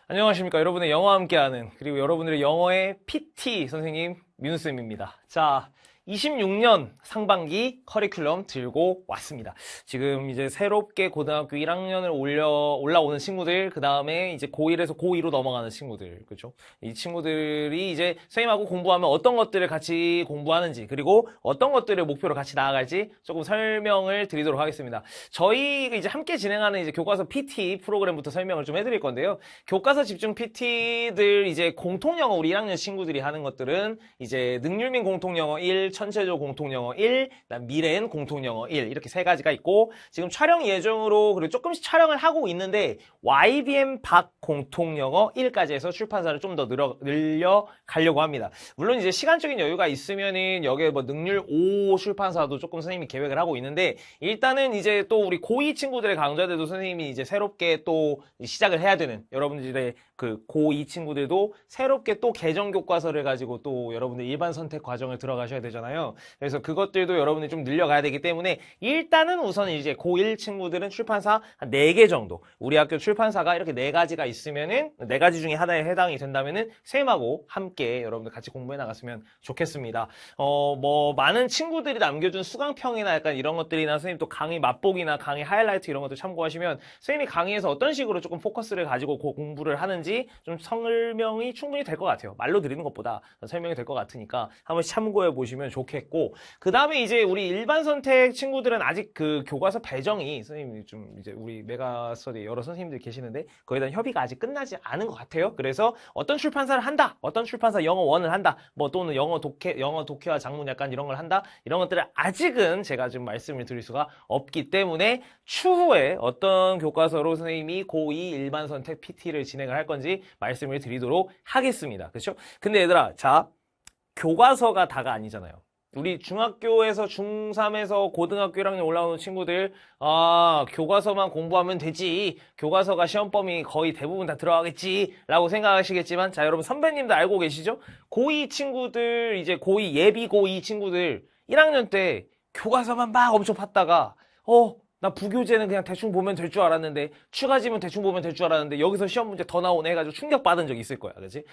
안녕하십니까. 여러분의 영어와 함께하는, 그리고 여러분들의 영어의 PT 선생님 민우쌤입니다. 자, 26년 상반기 커리큘럼 들고 왔습니다. 지금 이제 새롭게 고등학교 1학년을 올라오는 친구들, 그 다음에 이제 고1에서 고2로 넘어가는 친구들, 그죠? 이 친구들이 이제 선생님하고 공부하면 어떤 것들을 같이 공부하는지, 그리고 어떤 것들을 목표로 같이 나아갈지 조금 설명을 드리도록 하겠습니다. 저희 이제 함께 진행하는 이제 교과서 PT 프로그램부터 설명을 좀 해드릴 건데요. 교과서 집중 PT들 이제 공통영어 우리 1학년 친구들이 하는 것들은 이제 능률민 공통영어 1, 천체조 공통영어 1, 미래엔 공통영어 1 이렇게 세 가지가 있고 지금 촬영 예정으로 그리고 조금씩 촬영을 하고 있는데 YBM 박 공통영어 1까지 해서 출판사를 좀 더 늘려가려고 합니다. 물론 이제 시간적인 여유가 있으면은 여기에 뭐 능률 5 출판사도 조금 선생님이 계획을 하고 있는데 일단은 이제 또 우리 고2 친구들의 강좌들도 선생님이 이제 새롭게 또 시작을 해야 되는 여러분들의 그 고2 친구들도 새롭게 또 개정 교과서를 가지고 또 여러분들 일반 선택 과정을 들어가셔야 되잖아요. 그래서 그것들도 여러분들이 좀 늘려가야 되기 때문에 일단은 우선 이제 고1 친구들은 출판사 한 4개 정도 우리 학교 출판사가 이렇게 4가지가 있으면은 4가지 중에 하나에 해당이 된다면은 쌤하고 함께 여러분들 같이 공부해 나갔으면 좋겠습니다. 뭐 많은 친구들이 남겨준 수강평이나 약간 이런 것들이나 선생님 또 강의 맛보기나 강의 하이라이트 이런 것들 참고하시면 선생님이 강의에서 어떤 식으로 조금 포커스를 가지고 공부를 하는지 좀 설명이 충분히 될 것 같아요. 말로 드리는 것보다 설명이 될 것 같으니까 한번 참고해 보시면 좋겠고 그 다음에 이제 우리 일반 선택 친구들은 아직 그 교과서 배정이 선생님이 좀 이제 우리 메가스터디 여러 선생님들 계시는데 거기에 대한 협의가 아직 끝나지 않은 것 같아요. 그래서 어떤 출판사를 한다, 어떤 출판사 영어 원을 한다, 뭐 또는 영어 독해와 작문 약간 이런 걸 한다 이런 것들을 아직은 제가 지금 말씀을 드릴 수가 없기 때문에 추후에 어떤 교과서로 선생님이 고2 일반 선택 PT를 진행을 할 건지 말씀을 드리도록 하겠습니다. 그렇죠? 근데 얘들아, 자, 교과서가 다가 아니잖아요. 우리 중학교에서 중3에서 고등학교 1학년 올라오는 친구들 교과서만 공부하면 되지 교과서가 시험 범위 거의 대부분 다 들어가겠지 라고 생각하시겠지만 자 여러분 선배님도 알고 계시죠? 고2 친구들 이제 고2 예비 고2 친구들 1학년 때 교과서만 막 엄청 팠다가 나 부교재는 그냥 대충 보면 될 줄 알았는데 추가지문 대충 보면 될 줄 알았는데 여기서 시험 문제 더 나오네 해가지고 충격받은 적이 있을 거야. 그렇지?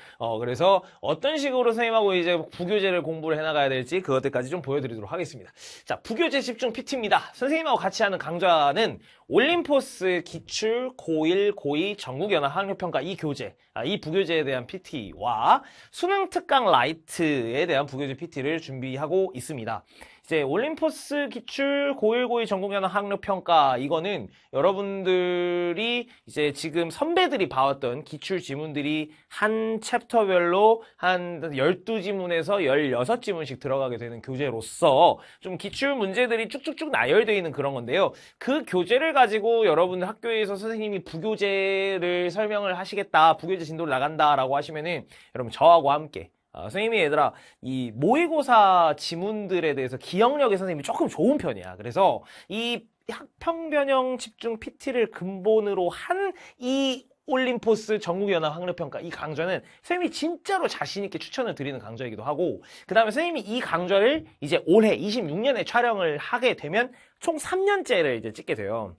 그래서 어떤 식으로 선생님하고 이제 부교재를 공부를 해나가야 될지 그것들까지 좀 보여드리도록 하겠습니다. 자, 부교재 집중 PT입니다. 선생님하고 같이 하는 강좌는 올림포스 기출 고1, 고2 전국연합학력평가 이 교재, 이 부교재에 대한 PT와 수능 특강 라이트에 대한 부교재 PT를 준비하고 있습니다. 이제 올림포스 기출 고1, 고2 전국연합 학력평가 이거는 여러분들이 이제 지금 선배들이 봐왔던 기출 지문들이 한 챕터별로 한 12지문에서 16지문씩 들어가게 되는 교재로서 좀 기출 문제들이 쭉쭉쭉 나열되어 있는 그런 건데요. 그 교재를 가지고 여러분들 학교에서 선생님이 부교재를 설명을 하시겠다, 부교재 진도를 나간다라고 하시면은 여러분 저하고 함께 선생님이 얘들아 이 모의고사 지문들에 대해서 기억력이 선생님이 조금 좋은 편이야. 그래서 이 학평변형 집중 PT를 근본으로 한 이 올림포스 전국연합 학력평가 이 강좌는 선생님이 진짜로 자신있게 추천을 드리는 강좌이기도 하고 그 다음에 선생님이 이 강좌를 이제 올해 26년에 촬영을 하게 되면 총 3년째를 이제 찍게 돼요.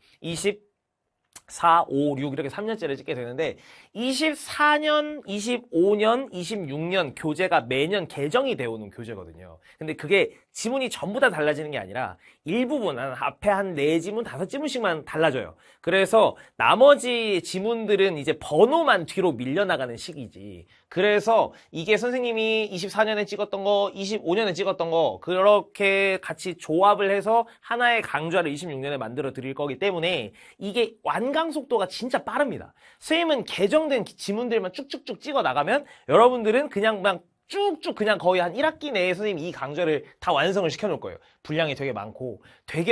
4, 5, 6 이렇게 3년째를 찍게 되는데 24년, 25년, 26년 교재가 매년 개정이 되어 오는 교재거든요. 근데 그게 지문이 전부 다 달라지는 게 아니라 일부분, 앞에 한 4지문, 5지문씩만 달라져요. 그래서 나머지 지문들은 이제 번호만 뒤로 밀려나가는 시기지. 그래서 이게 선생님이 24년에 찍었던 거, 25년에 찍었던 거 그렇게 같이 조합을 해서 하나의 강좌를 26년에 만들어 드릴 거기 때문에 이게 완강 속도가 진짜 빠릅니다. 선생님은 개정된 지문들만 쭉쭉쭉 찍어 나가면 여러분들은 그냥 쭉쭉 그냥 거의 한 1학기 내에 선생님이 이 강좌를 다 완성을 시켜놓을 거예요. 분량이 되게 많고 되게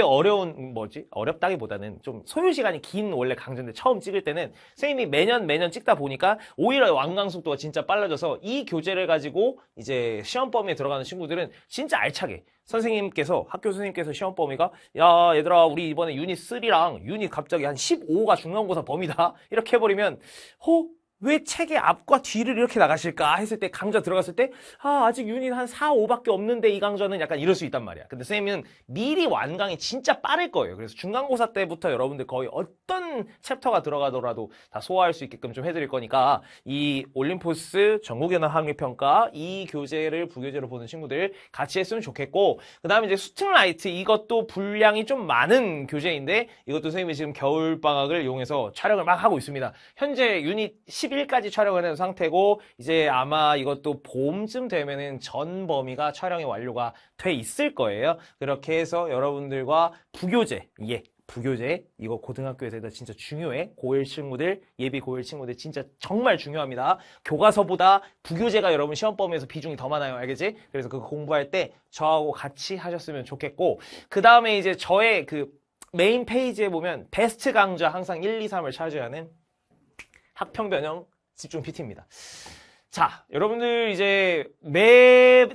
어렵다기보다는 좀 소요시간이 긴 원래 강좌인데 처음 찍을 때는 선생님이 매년 찍다 보니까 오히려 완강 속도가 진짜 빨라져서 이 교재를 가지고 이제 시험 범위에 들어가는 친구들은 진짜 알차게 학교 선생님께서 시험 범위가 야 얘들아 우리 이번에 유닛 3랑 유닛 갑자기 한 15가 중간고사 범위다 이렇게 해버리면 왜 책의 앞과 뒤를 이렇게 나가실까 했을 때 강좌 들어갔을 때 아직 유닛 한 4, 5밖에 없는데 이 강좌는 약간 이럴 수 있단 말이야. 근데 선생님은 미리 완강이 진짜 빠를 거예요. 그래서 중간고사 때부터 여러분들 거의 어떤 챕터가 들어가더라도 다 소화할 수 있게끔 좀 해드릴 거니까 이 올림포스 전국연합 학력평가 이 교재를 부교재로 보는 친구들 같이 했으면 좋겠고, 그 다음에 이제 수특라이트 이것도 분량이 좀 많은 교재인데 이것도 선생님이 지금 겨울방학을 이용해서 촬영을 막 하고 있습니다. 현재 유닛 11까지 촬영을 한 상태고 이제 아마 이것도 봄쯤 되면은 전 범위가 촬영이 완료가 돼 있을 거예요. 그렇게 해서 여러분들과 부교재, 부교재 이거 고등학교에서 진짜 중요해. 고1 친구들, 예비 고1 친구들 진짜 정말 중요합니다. 교과서보다 부교재가 여러분 시험 범위에서 비중이 더 많아요. 알겠지? 그래서 그거 공부할 때 저하고 같이 하셨으면 좋겠고, 그 다음에 이제 저의 그 메인 페이지에 보면 베스트 강좌 항상 1, 2, 3을 차지하는 학평변형 집중 PT입니다. 자, 여러분들 이제 매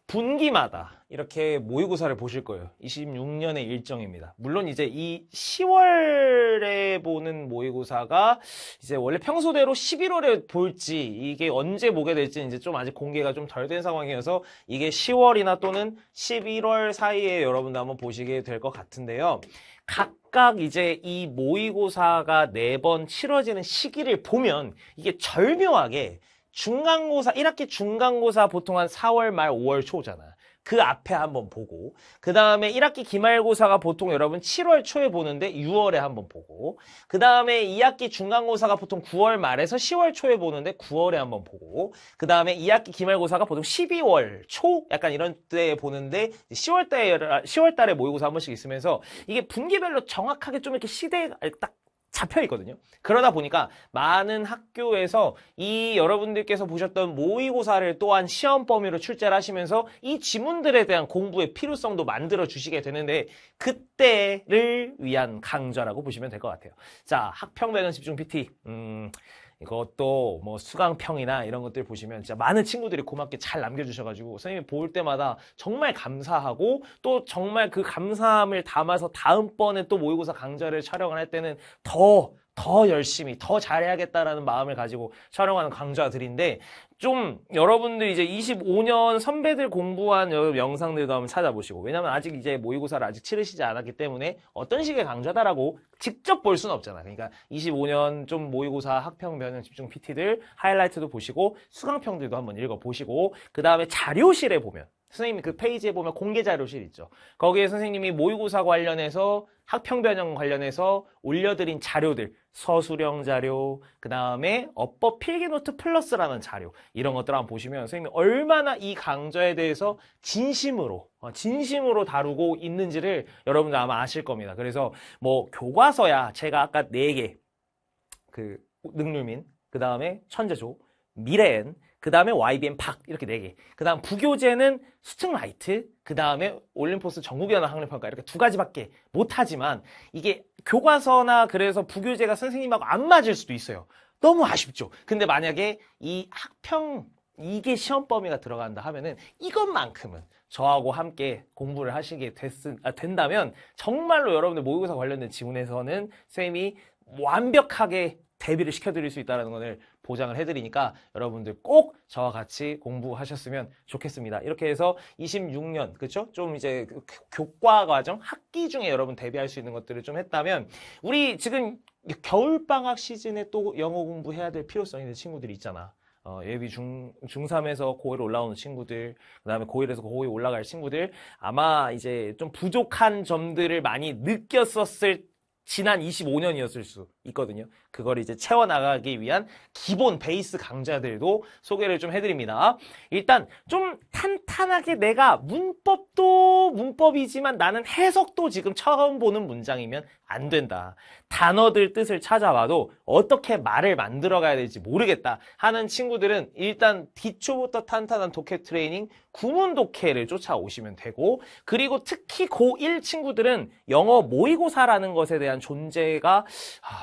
분기마다 이렇게 모의고사를 보실 거예요. 26년의 일정입니다. 물론 이제 이 10월에 보는 모의고사가 이제 원래 평소대로 11월에 볼지 이게 언제 보게 될지 이제 좀 아직 공개가 좀 덜 된 상황이어서 이게 10월이나 또는 11월 사이에 여러분들 한번 보시게 될 것 같은데요. 각각 이제 이 모의고사가 4번 치러지는 시기를 보면 이게 절묘하게 중간고사, 1학기 중간고사 보통 한 4월 말 5월 초잖아. 그 앞에 한번 보고, 그 다음에 1학기 기말고사가 보통 여러분 7월 초에 보는데 6월에 한번 보고, 그 다음에 2학기 중간고사가 보통 9월 말에서 10월 초에 보는데 9월에 한번 보고, 그 다음에 2학기 기말고사가 보통 12월 초 약간 이런 때 보는데 10월 달에 모의고사 한 번씩 있으면서 이게 분기별로 정확하게 좀 이렇게 시대가 딱 잡혀 있거든요. 그러다 보니까 많은 학교에서 이 여러분들께서 보셨던 모의고사를 또한 시험 범위로 출제를 하시면서 이 지문들에 대한 공부의 필요성도 만들어 주시게 되는데 그때를 위한 강좌라고 보시면 될 것 같아요. 자, 학평변형 집중 PT. 이것도 뭐 수강평이나 이런 것들 보시면 진짜 많은 친구들이 고맙게 잘 남겨주셔가지고 선생님이 볼 때마다 정말 감사하고 또 정말 그 감사함을 담아서 다음번에 또 모의고사 강좌를 촬영을 할 때는 더 열심히 더 잘해야겠다라는 마음을 가지고 촬영하는 강좌들인데 좀 여러분들 이제 25년 선배들 공부한 영상들도 한번 찾아보시고, 왜냐면 아직 이제 모의고사를 아직 치르시지 않았기 때문에 어떤 식의 강좌다라고 직접 볼 수는 없잖아. 그러니까 25년 좀 모의고사 학평변형 집중 PT들 하이라이트도 보시고 수강평들도 한번 읽어보시고, 그 다음에 자료실에 보면 선생님이 그 페이지에 보면 공개 자료실 있죠. 거기에 선생님이 모의고사 관련해서 학평변형 관련해서 올려드린 자료들, 서술형 자료, 그 다음에 어법 필기노트 플러스라는 자료, 이런 것들 한번 보시면 선생님이 얼마나 이 강좌에 대해서 진심으로 다루고 있는지를 여러분들 아마 아실 겁니다. 그래서 뭐 교과서야 제가 아까 4개, 그 능률민, 그 다음에 천재조, 미래엔, 그 다음에 YBM 박 이렇게 4개. 그 다음 부교재는 수특라이트, 그 다음에 올림포스 전국연합 학력평가 이렇게 2가지밖에 못하지만 이게 교과서나 그래서 부교재가 선생님하고 안 맞을 수도 있어요. 너무 아쉽죠. 근데 만약에 이 학평 이게 시험 범위가 들어간다 하면은 이것만큼은 저하고 함께 공부를 하시게 된다면 정말로 여러분들 모의고사 관련된 지문에서는 선생님이 완벽하게 대비를 시켜드릴 수 있다는 것을 보장을 해드리니까 여러분들 꼭 저와 같이 공부하셨으면 좋겠습니다. 이렇게 해서 26년, 그쵸? 좀 이제 교과 과정, 학기 중에 여러분 대비할 수 있는 것들을 좀 했다면, 우리 지금 겨울방학 시즌에 또 영어 공부해야 될 필요성이 있는 친구들이 있잖아. 예비 중3에서 고1 올라오는 친구들, 그 다음에 고1에서 고2 올라갈 친구들, 아마 이제 좀 부족한 점들을 많이 느꼈었을 지난 25년이었을 수 있거든요. 그걸 이제 채워나가기 위한 기본 베이스 강좌들도 소개를 좀 해드립니다. 일단 좀 탄탄하게 내가 문법도 문법이지만 나는 해석도 지금 처음 보는 문장이면 안 된다. 단어들 뜻을 찾아봐도 어떻게 말을 만들어가야 될지 모르겠다 하는 친구들은 일단 기초부터 탄탄한 독해 트레이닝 구문 독해를 쫓아오시면 되고, 그리고 특히 고1 친구들은 영어 모의고사라는 것에 대한 존재가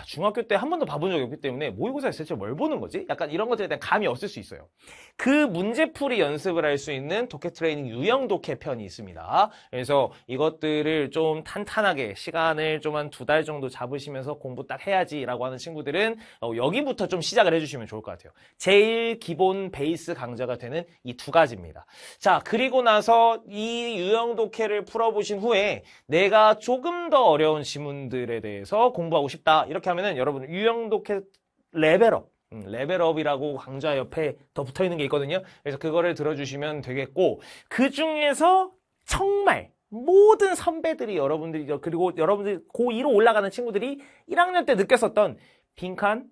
중학교 때 한 번도 번도 봐본 적이 없기 때문에 모의고사에서 대체 뭘 보는 거지? 약간 이런 것들에 대한 감이 없을 수 있어요. 그 문제풀이 연습을 할 수 있는 독해 트레이닝 유형 독해 편이 있습니다. 그래서 이것들을 좀 탄탄하게 시간을 좀 한 2달 정도 잡으시면서 공부 딱 해야지라고 하는 친구들은 여기부터 좀 시작을 해주시면 좋을 것 같아요. 제일 기본 베이스 강좌가 되는 이 2가지입니다. 자, 그리고 나서 이 유형 독해를 풀어보신 후에 내가 조금 더 어려운 지문들에 대해서 공부하고 싶다. 이렇게 하면은 여러분 유형 독해 레벨업. 레벨업이라고 강좌 옆에 더 붙어 있는 게 있거든요. 그래서 그거를 들어주시면 되겠고, 그 중에서 정말 모든 선배들이 여러분들이, 그리고 여러분들 고2로 올라가는 친구들이 1학년 때 느꼈었던 빈칸,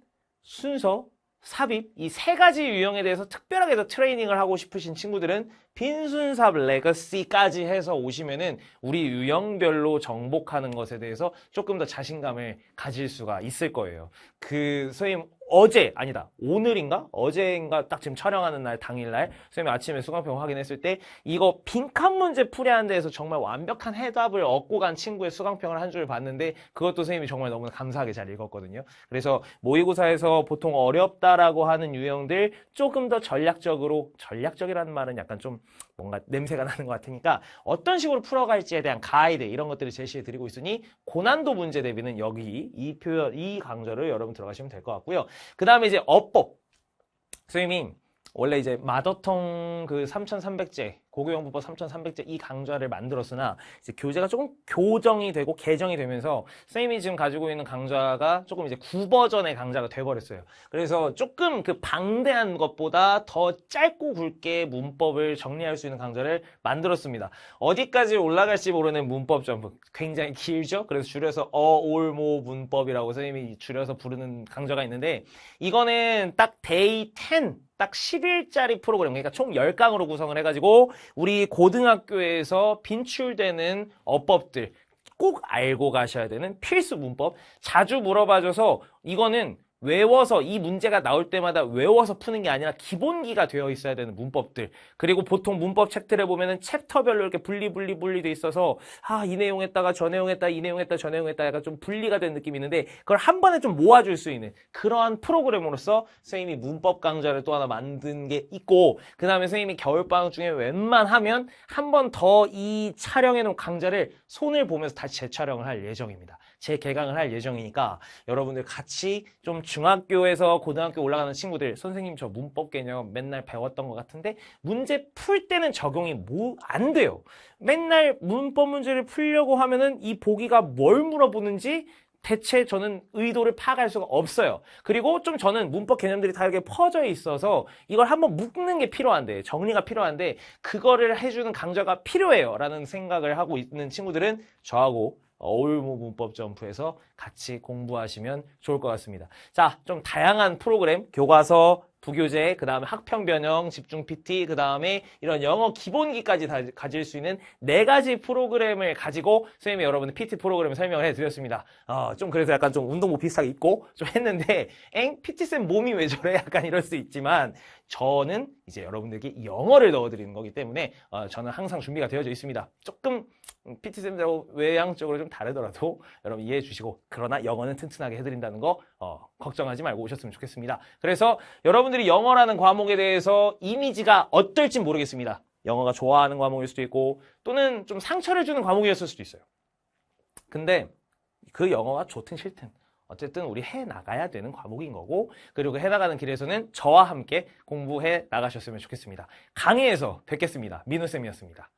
순서, 삽입, 이 3가지 유형에 대해서 특별하게 더 트레이닝을 하고 싶으신 친구들은 빈순삽 레거시까지 해서 오시면은 우리 유형별로 정복하는 것에 대해서 조금 더 자신감을 가질 수가 있을 거예요. 선생님 어제인가 딱 지금 촬영하는 날 당일날 선생님이 아침에 수강평 확인했을 때 이거 빈칸 문제 풀이하는 데에서 정말 완벽한 해답을 얻고 간 친구의 수강평을 한 줄 봤는데 그것도 선생님이 정말 너무나 감사하게 잘 읽었거든요. 그래서 모의고사에서 보통 어렵다라고 하는 유형들 조금 더 전략적이라는 말은 약간 좀 뭔가 냄새가 나는 것 같으니까 어떤 식으로 풀어갈지에 대한 가이드 이런 것들을 제시해 드리고 있으니 고난도 문제 대비는 여기 이 강좌를 여러분 들어가시면 될 것 같고요. 그 다음에 이제 어법. 선생님이 원래 이제 마더텅 그 3300제, 고교영문법 3300제 이 강좌를 만들었으나 이제 교재가 조금 교정이 되고 개정이 되면서 선생님이 지금 가지고 있는 강좌가 조금 이제 9버전의 강좌가 돼버렸어요. 그래서 조금 그 방대한 것보다 더 짧고 굵게 문법을 정리할 수 있는 강좌를 만들었습니다. 어디까지 올라갈지 모르는 문법 점프. 굉장히 길죠? 그래서 줄여서 어올모 문법이라고 선생님이 줄여서 부르는 강좌가 있는데 이거는 딱 데이 10 딱 10일짜리 프로그램, 그러니까 총 10강으로 구성을 해가지고 우리 고등학교에서 빈출되는 어법들 꼭 알고 가셔야 되는 필수 문법 자주 물어봐줘서 이거는 외워서 이 문제가 나올 때마다 외워서 푸는 게 아니라 기본기가 되어 있어야 되는 문법들. 그리고 보통 문법 책들에 보면은 챕터별로 이렇게 분리 돼 있어서 이 내용 했다가 저 내용 했다 이 내용 했다 저 내용 했다 약간 좀 분리가 된 느낌이 있는데 그걸 한 번에 좀 모아줄 수 있는 그러한 프로그램으로서 선생님이 문법 강좌를 또 하나 만든 게 있고 그 다음에 선생님이 겨울방학 중에 웬만하면 한 번 더 이 촬영해놓은 강좌를 손을 보면서 다시 재촬영을 할 예정입니다. 재개강을 할 예정이니까 여러분들 같이 좀 중학교에서 고등학교 올라가는 친구들 선생님 저 문법 개념 맨날 배웠던 것 같은데 문제 풀 때는 적용이 안 돼요. 맨날 문법 문제를 풀려고 하면은 이 보기가 뭘 물어보는지 대체 저는 의도를 파악할 수가 없어요. 그리고 좀 저는 문법 개념들이 다 이렇게 퍼져 있어서 이걸 한번 묶는 게 필요한데 정리가 필요한데 그거를 해주는 강좌가 필요해요 라는 생각을 하고 있는 친구들은 저하고 어울모 문법 점프에서 같이 공부하시면 좋을 것 같습니다. 자, 좀 다양한 프로그램, 교과서, 부교재, 그 다음에 학평 변형, 집중 PT, 그 다음에 이런 영어 기본기까지 다 가질 수 있는 4가지 프로그램을 가지고 선생님이 여러분들 PT 프로그램을 설명을 해드렸습니다. 좀 그래서 약간 좀 운동복 비슷하게 입고 좀 했는데 PT쌤 몸이 왜 저래? 약간 이럴 수 있지만 저는 이제 여러분들께 영어를 넣어드리는 거기 때문에 저는 항상 준비가 되어져 있습니다. 조금 PT쌤들하고 외향적으로 좀 다르더라도 여러분 이해해 주시고 그러나 영어는 튼튼하게 해드린다는 거 걱정하지 말고 오셨으면 좋겠습니다. 그래서 여러분들이 영어라는 과목에 대해서 이미지가 어떨지 모르겠습니다. 영어가 좋아하는 과목일 수도 있고 또는 좀 상처를 주는 과목이었을 수도 있어요. 근데 그 영어가 좋든 싫든 어쨌든 우리 해 나가야 되는 과목인 거고 그리고 해 나가는 길에서는 저와 함께 공부해 나가셨으면 좋겠습니다. 강의에서 뵙겠습니다. 민우쌤이었습니다.